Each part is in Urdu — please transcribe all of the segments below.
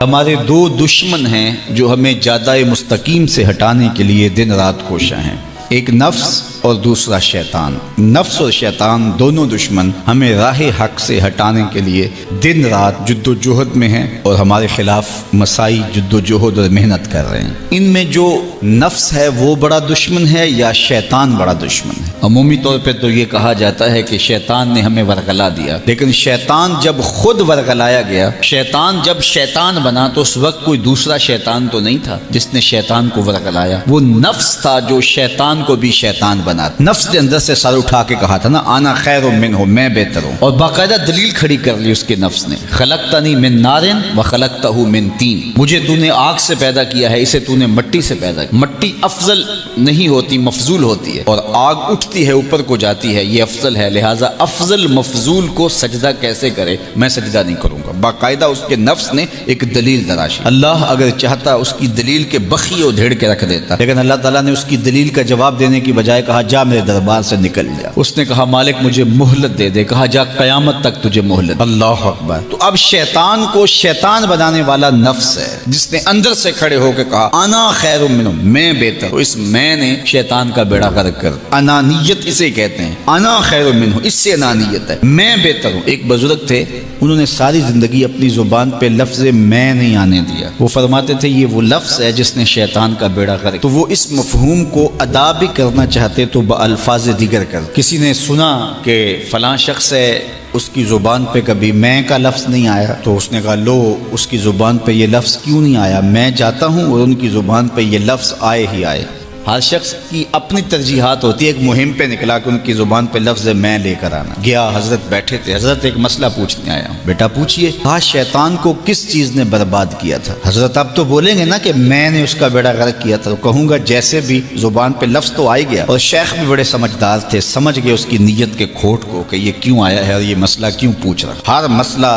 ہمارے دو دشمن ہیں جو ہمیں جادہ مستقیم سے ہٹانے کے لیے دن رات کوشاں ہیں، ایک نفس اور دوسرا شیطان۔ نفس اور شیطان دونوں دشمن ہمیں راہ حق سے ہٹانے کے لیے دن رات جد و جہد میں ہیں اور ہمارے خلاف مساعی جد و جہد اور محنت کر رہے ہیں۔ ان میں جو نفس ہے وہ بڑا دشمن ہے یا شیطان بڑا دشمن ہے؟ عمومی طور پہ تو یہ کہا جاتا ہے کہ شیطان نے ہمیں ورغلا دیا، لیکن شیطان جب خود ورغلایا گیا، شیطان جب شیطان بنا تو اس وقت کوئی دوسرا شیطان تو نہیں تھا جس نے شیطان کو ورغلایا، وہ نفس تھا جو شیطان کو بھی شیطان بنا۔ نفس کے اندر سے سر اٹھا کے کہا تھا نا انا خیر منہ، میں بہتر ہوں، اور باقاعدہ دلیل کھڑی کر لی اس کے نفس نے، خلقتنی من نار وخلقتہ من طین، مجھے تو نے آگ سے پیدا کیا ہے، اسے تو نے مٹی سے پیدا کیا۔ مٹی افضل نہیں ہوتی، مفضول ہوتی ہے، اور آگ اٹھتی ہے اوپر کو جاتی ہے، یہ افضل ہے، لہٰذا افضل مفضول کو سجدہ کیسے کرے، میں سجدہ نہیں کروں گا۔ باقاعدہ اس کے نفس نے ایک دلیل تراشی۔ اللہ اگر چاہتا اس کی دلیل کے بخی و دھیڑ کے رکھ دیتا، لیکن اللہ تعالیٰ نے اس کی دلیل کا جواب دینے کی بجائے کہا جا میرے دربار سے نکل جا۔ اس نے کہا مالک مجھے مہلت دے دے، کہا جا قیامت تک تجھے مہلت۔ اللہ اکبر۔ تو اب شیطان کو شیطان بنانے والا نفس ہے جس نے اندر سے کھڑے ہو کے کہا انا خیر منہ، میں بہتر ہوں۔ اس میں نے شیطان کا بیڑا غرق کر، انانیت اسے کہتے ہیں، انا خیر منہ، اس سے انانیت ہے، میں بہتر ہوں۔ ایک بزرگ تھے، انہوں نے ساری زندگی اپنی زبان پہ لفظ میں نہیں آنے دیا۔ وہ فرماتے تھے یہ وہ لفظ ہے جس نے شیطان کا بیڑا غرق۔ تو وہ اس مفہوم کو ادا بھی کرنا چاہتے تو الفاظ دیگر کر۔ کسی نے سنا کہ فلاں شخص ہے، اس کی زبان پہ کبھی میں کا لفظ نہیں آیا، تو اس نے کہا لو اس کی زبان پہ یہ لفظ کیوں نہیں آیا، میں جاتا ہوں اور ان کی زبان پہ یہ لفظ آئے ہی آئے۔ ہر شخص کی اپنی ترجیحات ہوتی ہے۔ ایک مہم پہ نکلا کہ ان کی زبان پہ لفظ میں لے کر آنا گیا، حضرت بیٹھے تھے، حضرت ایک مسئلہ پوچھنے آیا ہوں۔ بیٹا پوچھئے۔ کہا شیطان کو کس چیز نے برباد کیا تھا؟ حضرت اب تو بولیں گے نا کہ میں نے اس کا بیڑا غرق کیا تھا، تو کہوں گا جیسے بھی زبان پہ لفظ تو آ گیا، اور شیخ بھی بڑے سمجھدار تھے، سمجھ گئے اس کی نیت کے کھوٹ کو کہ یہ کیوں آیا ہے اور یہ مسئلہ کیوں پوچھ رہا۔ ہر مسئلہ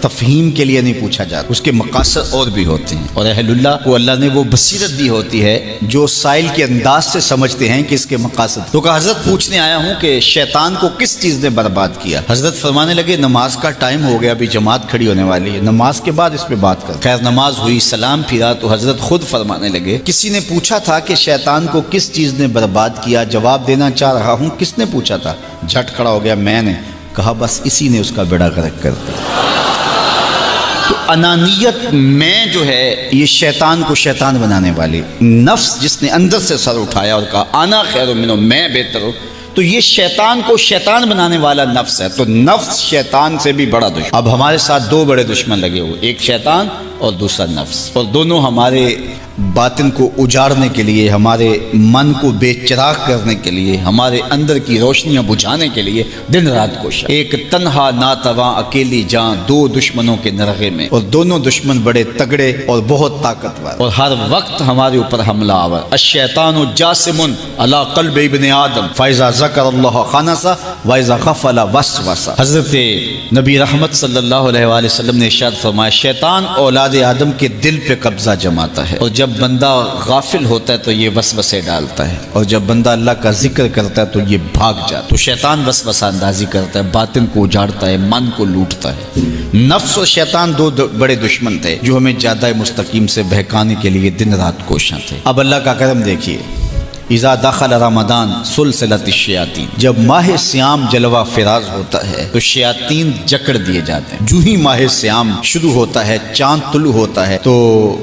تفہیم کے لیے نہیں پوچھا جاتا، اس کے مقاصد اور بھی ہوتے ہیں، اور اہل اللہ کو اللہ نے وہ بصیرت دی ہوتی ہے جو سائل کے انداز سے سمجھتے ہیں کہ اس کے مقاصد۔ تو کہا حضرت پوچھنے آیا ہوں کہ شیطان کو کس چیز نے برباد کیا؟ حضرت فرمانے لگے نماز کا ٹائم ہو گیا، ابھی جماعت کھڑی ہونے والی ہے، نماز کے بعد اس پہ بات کر۔ خیر نماز ہوئی، سلام پھرا تو حضرت خود فرمانے لگے کسی نے پوچھا تھا کہ شیطان کو کس چیز نے برباد کیا، جواب دینا چاہ رہا ہوں، کس نے پوچھا تھا؟ جھٹ کھڑا ہو گیا میں نے۔ کہا بس اسی نے اس کا بیڑا غرق کر دیا۔ تو انانیت میں جو ہے یہ شیطان کو شیطان بنانے والی، نفس جس نے اندر سے سر اٹھایا اور کہا انا خیر منہ، میں بہتر ہوں، تو یہ شیطان کو شیطان بنانے والا نفس ہے۔ تو نفس شیطان سے بھی بڑا دشمن۔ اب ہمارے ساتھ دو بڑے دشمن لگے ہوئے، ایک شیطان اور دوسرا نفس، اور دونوں ہمارے باطن کو اجاڑنے کے لیے، ہمارے من کو بے چراغ کرنے کے لیے، ہمارے اندر کی روشنیاں بجھانے کے لیے دن رات کوشاں۔ ایک تنہا ناتواں اکیلی جان، دو دشمنوں کے نرغے میں، اور دونوں دشمن بڑے تگڑے اور بہت طاقتور، اور ہر وقت ہمارے اوپر حملہ آور۔ الشیطان جاسم علی قلب ابن آدم فاذا ذکر اللہ خنس واذا غفل وسوس۔ حضرت نبی رحمت صلی اللہ علیہ وآلہ وسلم نے ارشاد فرمایا شیطان اولاد آدم کے دل پہ قبضہ جماتا ہے، اور جب بندہ غافل ہوتا ہے تو یہ وسوسے ڈالتا ہے، اور جب بندہ اللہ کا ذکر کرتا ہے تو یہ بھاگ جاتا ہے۔ تو شیطان وسوسہ اندازی کرتا ہے، باطن کو اجاڑتا ہے، من کو لوٹتا ہے۔ نفس اور شیطان دو بڑے دشمن تھے جو ہمیں جادہ مستقیم سے بہکانے کے لیے دن رات کوشاں تھے۔ اب اللہ کا کرم دیکھیے، اذا دخل رمضان سلسلۃ الشیاطین، جب ماہ سیام جلوہ فراز ہوتا ہے تو شیاطین جکڑ دیے جاتے ہیں۔ جو ہی ماہ سیام شروع ہوتا ہے، چاند طلوع ہوتا ہے تو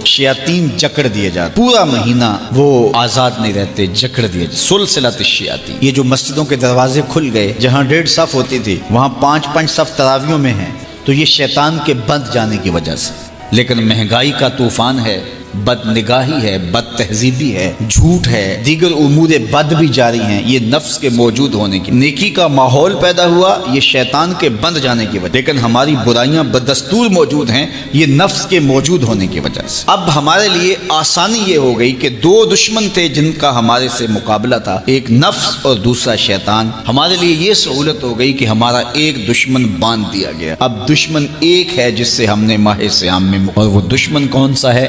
شیاطین جکڑ دیے جاتے ہیں، پورا مہینہ وہ آزاد نہیں رہتے، جکڑ دیے جاتے۔ سلسلۃ الشیاطین، یہ جو مسجدوں کے دروازے کھل گئے، جہاں 1.5 صف ہوتی تھی وہاں 5 صف تراویحوں میں ہیں، تو یہ شیطان کے بند جانے کی وجہ سے۔ لیکن مہنگائی کا طوفان ہے، بد نگاہی ہے، بد تہذیبی ہے، جھوٹ ہے، دیگر امور بد بھی جاری ہیں، یہ نفس کے موجود ہونے کی۔ نیکی کا ماحول پیدا ہوا یہ شیطان کے بند جانے کی وجہ، لیکن ہماری برائیاں بدستور موجود ہیں یہ نفس کے موجود ہونے کی وجہ سے۔ اب ہمارے لیے آسانی یہ ہو گئی کہ دو دشمن تھے جن کا ہمارے سے مقابلہ تھا، ایک نفس اور دوسرا شیطان۔ ہمارے لیے یہ سہولت ہو گئی کہ ہمارا ایک دشمن باندھ دیا گیا، اب دشمن ایک ہے جس سے ہم نے ماہ سیام میں، اور وہ دشمن کون سا ہے؟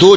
2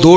2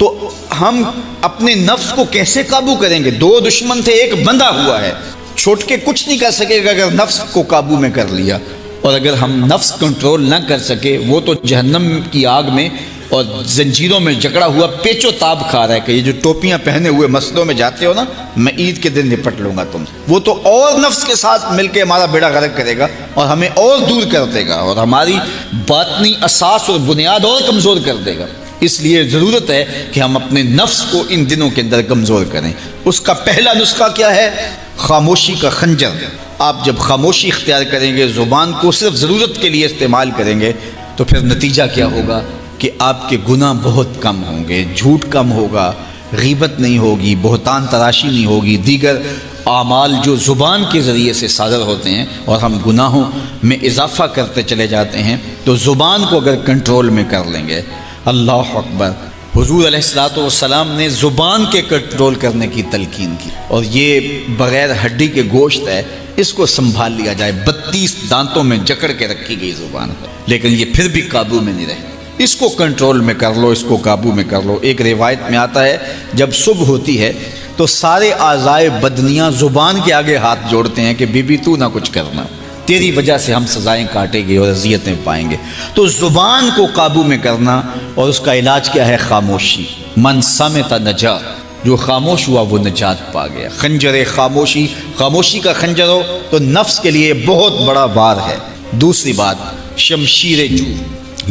تو ہم اپنے نفس کو کیسے قابو کریں گے؟ دو دشمن تھے، ایک بندھا ہوا ہے، چھوٹ کے کچھ نہیں کر سکے گا اگر نفس کو قابو میں کر لیا۔ اور اگر ہم نفس کنٹرول نہ کر سکے، وہ تو جہنم کی آگ میں اور زنجیروں میں جکڑا ہوا پیچ و تاب کھا رہا ہے کہ یہ جو ٹوپیاں پہنے ہوئے مسجدوں میں جاتے ہو نا، میں عید کے دن نپٹ لوں گا تم سے، وہ تو اور نفس کے ساتھ مل کے ہمارا بیڑا غرق کرے گا اور ہمیں اور دور کر دے گا اور ہماری باطنی اساس اور بنیاد اور کمزور کر دے گا۔ اس لیے ضرورت ہے کہ ہم اپنے نفس کو ان دنوں کے اندر کمزور کریں۔ اس کا پہلا نسخہ کیا ہے؟ خاموشی کا خنجر۔ آپ جب خاموشی اختیار کریں گے، زبان کو صرف ضرورت کے لیے استعمال کریں گے، تو پھر نتیجہ کیا ہوگا کہ آپ کے گناہ بہت کم ہوں گے، جھوٹ کم ہوگا، غیبت نہیں ہوگی، بہتان تراشی نہیں ہوگی، دیگر اعمال جو زبان کے ذریعے سے صادر ہوتے ہیں اور ہم گناہوں میں اضافہ کرتے چلے جاتے ہیں، تو زبان کو اگر کنٹرول میں کر لیں گے، اللہ اکبر۔ حضور علیہ الصلوۃ والسلام نے زبان کے کنٹرول کرنے کی تلقین کی، اور یہ بغیر ہڈی کے گوشت ہے، اس کو سنبھال لیا جائے۔ 32 دانتوں میں جکڑ کے رکھی گئی زبان، لیکن یہ پھر بھی قابو میں نہیں رہی۔ اس کو کنٹرول میں کر لو، اس کو قابو میں کر لو۔ ایک روایت میں آتا ہے جب صبح ہوتی ہے تو سارے اعضائے بدنیاں زبان کے آگے ہاتھ جوڑتے ہیں کہ بی بی تو نہ کچھ کرنا، تیری وجہ سے ہم سزائیں کاٹیں گے اور اذیتیں پائیں گے۔ تو زبان کو قابو میں کرنا، اور اس کا علاج کیا ہے؟ خاموشی۔ من صمت نجا، جو خاموش ہوا وہ نجات پا گیا۔ خنجر خاموشی، خاموشی کا خنجر ہو تو نفس کے لیے بہت بڑا بار ہے۔ دوسری بات، شمشیر جو،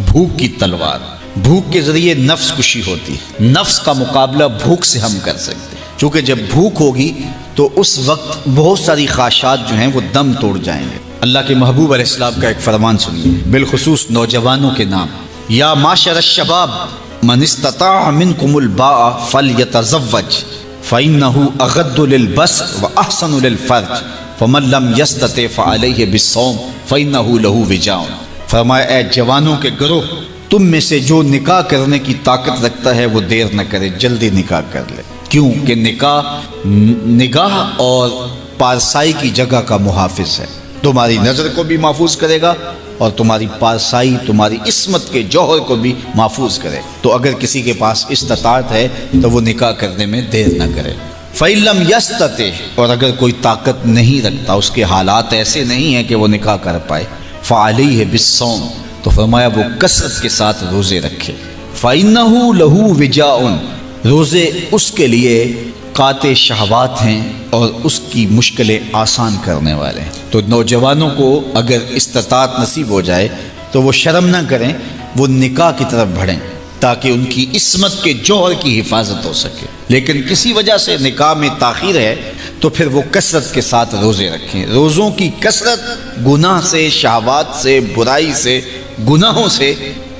بھوک کی تلوار۔ بھوک کے ذریعے نفس کشی ہوتی ہے، نفس کا مقابلہ بھوک سے ہم کر سکتے ہیں، چونکہ جب بھوک ہوگی تو اس وقت بہت ساری خواہشات جو ہیں وہ دم توڑ جائیں گے۔ اللہ کے محبوب علیہ السلام کا ایک فرمان سنیے، بالخصوص نوجوانوں کے نام: یا معاشر الشباب من استطاع منکم الباء فلیتزوج فإنه اغض للبصر واحسن للفرج فمن لم يستطع فعليه بالصوم فإنه له وجاء۔ فرمایا اے جوانوں کے گروہ، تم میں سے جو نکاح کرنے کی طاقت رکھتا ہے وہ دیر نہ کرے، جلدی نکاح کر لے، کیوں کہ نکاح نگاہ اور پارسائی کی جگہ کا محافظ ہے، تمہاری نظر کو بھی محفوظ کرے گا اور تمہاری پارسائی، تمہاری عصمت کے جوہر کو بھی محفوظ کرے۔ تو اگر کسی کے پاس استطاعت ہے تو وہ نکاح کرنے میں دیر نہ کرے۔ فَإِن لَمْ يَسْتَطِعْ، اور اگر کوئی طاقت نہیں رکھتا، اس کے حالات ایسے نہیں ہیں کہ وہ نکاح کر پائے، فَعَلَيْهِ بِالصَّوْمِ، تو فرمایا وہ کثرت کے ساتھ روزے رکھے۔ فَإِنَّهُ لَهُ وِجَاءٌ، روزے اس کے لیے قاطع شہوات ہیں اور اس کی مشکلیں آسان کرنے والے ہیں۔ تو نوجوانوں کو اگر استطاعت نصیب ہو جائے تو وہ شرم نہ کریں، وہ نکاح کی طرف بڑھیں تاکہ ان کی عصمت کے جوہر کی حفاظت ہو سکے۔ لیکن کسی وجہ سے نکاح میں تاخیر ہے تو پھر وہ کثرت کے ساتھ روزے رکھیں۔ روزوں کی کثرت گناہ سے، شہوات سے، برائی سے، گناہوں سے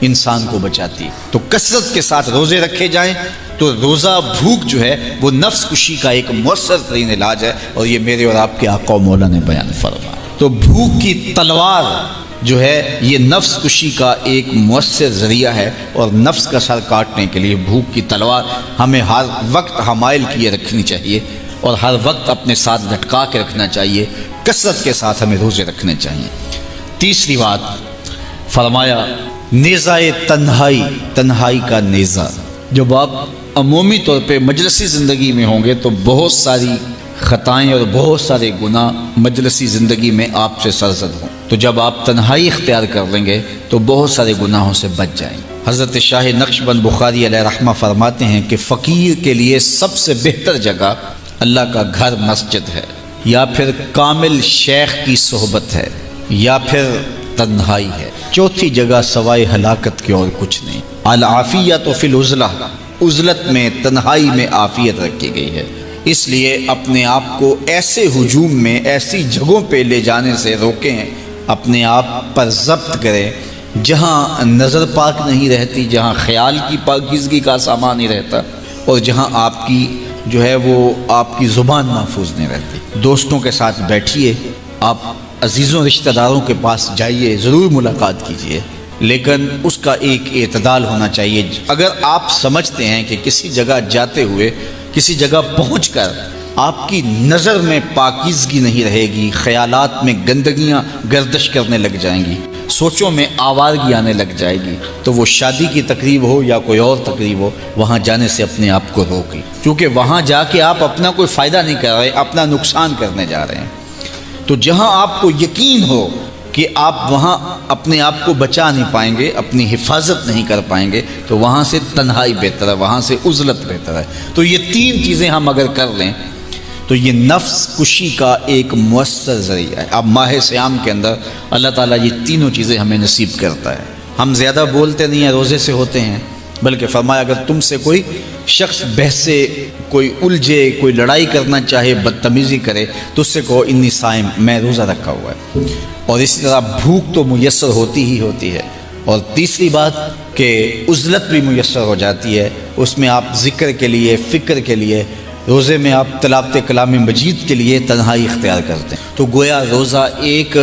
انسان کو بچاتی ہے۔ تو کثرت کے ساتھ روزے رکھے جائیں تو روزہ بھوک جو ہے وہ نفس کشی کا ایک مؤثر ترین علاج ہے، اور یہ میرے اور آپ کے آقا و مولا نے بیان فرمایا۔ تو بھوک کی تلوار جو ہے یہ نفس کشی کا ایک مؤثر ذریعہ ہے، اور نفس کا سر کاٹنے کے لیے بھوک کی تلوار ہمیں ہر وقت حمائل کیے رکھنی چاہیے اور ہر وقت اپنے ساتھ لٹکا کے رکھنا چاہیے۔ کثرت کے ساتھ ہمیں روزے رکھنے چاہیے۔ تیسری بات فرمایا نیزہ تنہائی، تنہائی کا نیزہ۔ جب آپ عمومی طور پہ مجلسی زندگی میں ہوں گے تو بہت ساری خطائیں اور بہت سارے گناہ مجلسی زندگی میں آپ سے سرزد ہوں، تو جب آپ تنہائی اختیار کر لیں گے تو بہت سارے گناہوں سے بچ جائیں گے۔ حضرت شاہ نقشبند بخاری علیہ رحمہ فرماتے ہیں کہ فقیر کے لیے سب سے بہتر جگہ اللہ کا گھر مسجد ہے، یا پھر کامل شیخ کی صحبت ہے، یا پھر تنہائی ہے۔ چوتھی جگہ سوائے ہلاکت کے اور کچھ نہیں۔ العافیت فی العزلہ، عزلت میں، تنہائی میں عافیت رکھی گئی ہے۔ اس لیے اپنے آپ کو ایسے ہجوم میں، ایسی جگہوں پہ لے جانے سے روکیں، اپنے آپ پر ضبط کریں جہاں نظر پاک نہیں رہتی، جہاں خیال کی پاکیزگی کا سامان نہیں رہتا، اور جہاں آپ کی جو ہے وہ آپ کی زبان محفوظ نہیں رہتی۔ دوستوں کے ساتھ بیٹھیے، آپ عزیزوں رشتہ داروں کے پاس جائیے، ضرور ملاقات کیجیے، لیکن اس کا ایک اعتدال ہونا چاہیے۔ اگر آپ سمجھتے ہیں کہ کسی جگہ جاتے ہوئے، کسی جگہ پہنچ کر آپ کی نظر میں پاکیزگی نہیں رہے گی، خیالات میں گندگیاں گردش کرنے لگ جائیں گی، سوچوں میں آوارگی آنے لگ جائے گی، تو وہ شادی کی تقریب ہو یا کوئی اور تقریب ہو، وہاں جانے سے اپنے آپ کو روکیں، کیونکہ وہاں جا کے آپ اپنا کوئی فائدہ نہیں کر رہے، اپنا نقصان کرنے جا رہے ہیں۔ تو جہاں آپ کو یقین ہو کہ آپ وہاں اپنے آپ کو بچا نہیں پائیں گے، اپنی حفاظت نہیں کر پائیں گے، تو وہاں سے تنہائی بہتر ہے، وہاں سے عزلت بہتر ہے۔ تو یہ تین چیزیں ہم اگر کر لیں تو یہ نفس کشی کا ایک مؤثر ذریعہ ہے۔ اب ماہ صیام کے اندر اللہ تعالیٰ یہ تینوں چیزیں ہمیں نصیب کرتا ہے۔ ہم زیادہ بولتے نہیں ہیں، روزے سے ہوتے ہیں، بلکہ فرمایا اگر تم سے کوئی شخص بحثے، کوئی الجھے، کوئی لڑائی کرنا چاہے، بدتمیزی کرے، تو اس سے کہو انی صائم، میں روزہ رکھا ہوا ہے۔ اور اسی طرح بھوک تو میسر ہوتی ہی ہوتی ہے۔ اور تیسری بات کہ عزلت بھی میسر ہو جاتی ہے، اس میں آپ ذکر کے لیے، فکر کے لیے، روزے میں آپ تلاوت کلام مجید کے لیے تنہائی اختیار کرتے ہیں۔ تو گویا روزہ ایک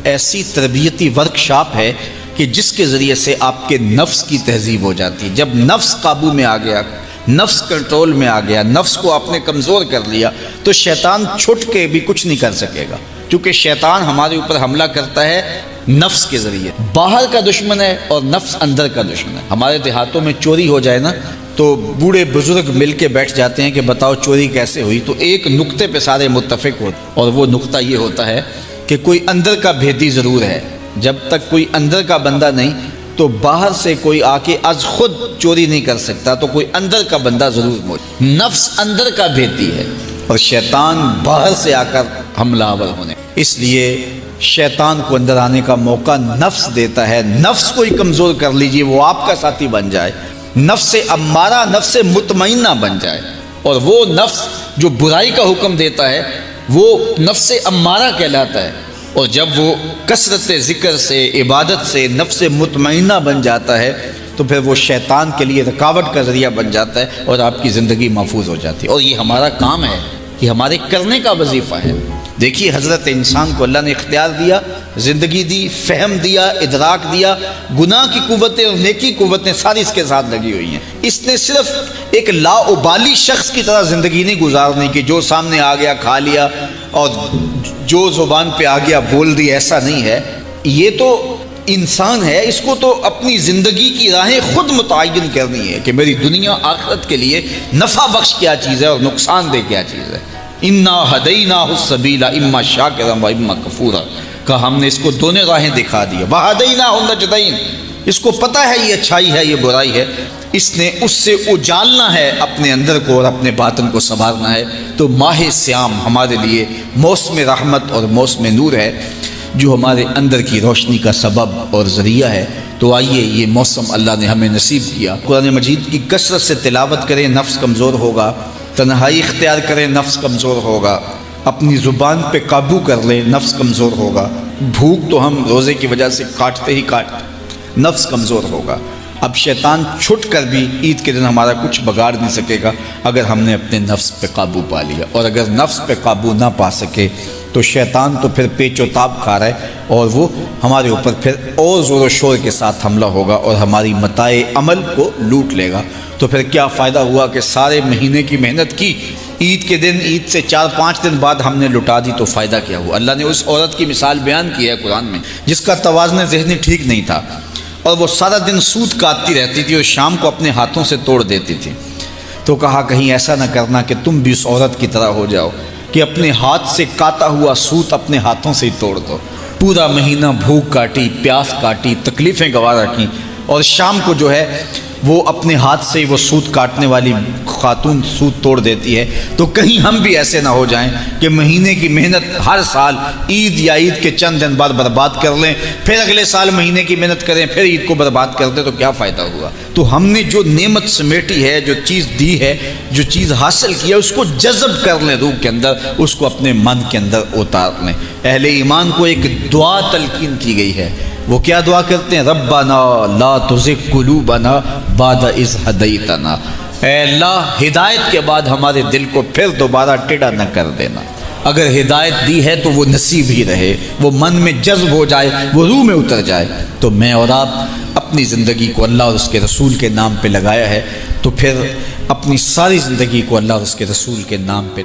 ایسی تربیتی ورکشاپ ہے کہ جس کے ذریعے سے آپ کے نفس کی تہذیب ہو جاتی ہے۔ جب نفس قابو میں آ گیا، نفس کنٹرول میں آ گیا، نفس کو آپ نے کمزور کر لیا، تو شیطان چھٹ کے بھی کچھ نہیں کر سکے گا، کیونکہ شیطان ہمارے اوپر حملہ کرتا ہے نفس کے ذریعے۔ باہر کا دشمن ہے اور نفس اندر کا دشمن ہے۔ ہمارے دیہاتوں میں چوری ہو جائے نا تو بوڑھے بزرگ مل کے بیٹھ جاتے ہیں کہ بتاؤ چوری کیسے ہوئی، تو ایک نقطے پہ سارے متفق ہوتے، اور وہ نقطہ یہ ہوتا ہے کہ کوئی اندر کا بھیدی ضرور ہے۔ جب تک کوئی اندر کا بندہ نہیں تو باہر سے کوئی آ کے از خود چوری نہیں کر سکتا، تو کوئی اندر کا بندہ ضرور موجود۔ نفس اندر کا بھیدی ہے اور شیطان باہر سے آ کر حملہ آور ہونے، اس لیے شیطان کو اندر آنے کا موقع نفس دیتا ہے۔ نفس کو ہی کمزور کر لیجئے، وہ آپ کا ساتھی بن جائے، نفس امارہ، نفس مطمئنہ بن جائے، اور وہ نفس جو برائی کا حکم دیتا ہے وہ نفس امارہ کہلاتا ہے۔ اور جب وہ کثرت ذکر سے، عبادت سے نفس مطمئنہ بن جاتا ہے تو پھر وہ شیطان کے لیے رکاوٹ کا ذریعہ بن جاتا ہے اور آپ کی زندگی محفوظ ہو جاتی ہے۔ اور یہ ہمارا کام ہے، یہ ہمارے کرنے کا وظیفہ ہے۔ دیکھیے حضرت انسان کو اللہ نے اختیار دیا، زندگی دی، فہم دیا، ادراک دیا، گناہ کی قوتیں اور نیکی قوتیں ساری اس کے ساتھ لگی ہوئی ہیں۔ اس نے صرف ایک لا ابالی شخص کی طرح زندگی نہیں گزارنی کہ جو سامنے آ گیا کھا لیا اور جو زبان پہ آ گیا بول دی، ایسا نہیں ہے۔ یہ تو انسان ہے، اس کو تو اپنی زندگی کی راہیں خود متعین کرنی ہے کہ میری دنیا آخرت کے لیے نفع بخش کیا چیز ہے اور نقصان دہ کیا چیز ہے۔ انا ہدیناہ السبیل اما شاکرا و اما کفورا، کہ ہم نے اس کو دونوں راہیں دکھا دی، وہدیناہ النجدین، اس کو پتہ ہے یہ اچھائی ہے یہ برائی ہے، اس نے اس سے اجالنا ہے اپنے اندر کو اور اپنے باطن کو سنوارنا ہے۔ تو ماہ صیام ہمارے لیے موسم رحمت اور موسم نور ہے، جو ہمارے اندر کی روشنی کا سبب اور ذریعہ ہے۔ تو آئیے یہ موسم اللہ نے ہمیں نصیب کیا، قرآن مجید کی کثرت سے تلاوت کریں، نفس کمزور ہوگا، تنہائی اختیار کریں، نفس کمزور ہوگا، اپنی زبان پہ قابو کر لیں، نفس کمزور ہوگا، بھوک تو ہم روزے کی وجہ سے کاٹتے ہی کاٹتے، نفس کمزور ہوگا۔ اب شیطان چھٹ کر بھی عید کے دن ہمارا کچھ بگاڑ نہیں سکے گا اگر ہم نے اپنے نفس پہ قابو پا لیا، اور اگر نفس پہ قابو نہ پا سکے تو شیطان تو پھر پیچ و تاب کھا رہا ہے، اور وہ ہمارے اوپر پھر اور زور و شور کے ساتھ حملہ ہوگا اور ہماری متاع عمل کو لوٹ لے گا۔ تو پھر کیا فائدہ ہوا کہ سارے مہینے کی محنت کی، عید کے دن، عید سے 4-5 دن بعد ہم نے لٹا دی، تو فائدہ کیا ہوا؟ اللہ نے اس عورت کی مثال بیان کی ہے قرآن میں جس کا توازن ذہنی ٹھیک نہیں تھا، اور وہ سارا دن سود کاٹتی رہتی تھی اور شام کو اپنے ہاتھوں سے توڑ دیتی تھی۔ تو کہا کہیں ایسا نہ کرنا کہ تم بھی اس عورت کی طرح ہو جاؤ کہ اپنے ہاتھ سے کاتا ہوا سود اپنے ہاتھوں سے ہی توڑ دو۔ پورا مہینہ بھوک کاٹی، پیاس کاٹی، تکلیفیں گوارا کی، اور شام کو جو ہے وہ اپنے ہاتھ سے وہ سود کاٹنے والی خاتون سود توڑ دیتی ہے۔ تو کہیں ہم بھی ایسے نہ ہو جائیں کہ مہینے کی محنت ہر سال عید یا عید کے چند دن بعد برباد کر لیں، پھر اگلے سال مہینے کی محنت کریں، پھر عید کو برباد کر دیں، تو کیا فائدہ ہوا؟ تو ہم نے جو نعمت سمیٹی ہے، جو چیز دی ہے، جو چیز حاصل کی ہے، اس کو جذب کر لیں روح کے اندر، اس کو اپنے من کے اندر اتار لیں۔ اہل ایمان کو ایک دعا تلقین کی گئی ہے، وہ کیا دعا کرتے ہیں؟ ربنا لا تزغ قلوبنا بعد اذ ہدیتنا، اے اللہ ہدایت کے بعد ہمارے دل کو پھر دوبارہ ٹیڑھا نہ کر دینا۔ اگر ہدایت دی ہے تو وہ نصیب ہی رہے، وہ من میں جذب ہو جائے، وہ روح میں اتر جائے۔ تو میں اور آپ اپنی زندگی کو اللہ اور اس کے رسول کے نام پہ لگایا ہے، تو پھر اپنی ساری زندگی کو اللہ اور اس کے رسول کے نام پہ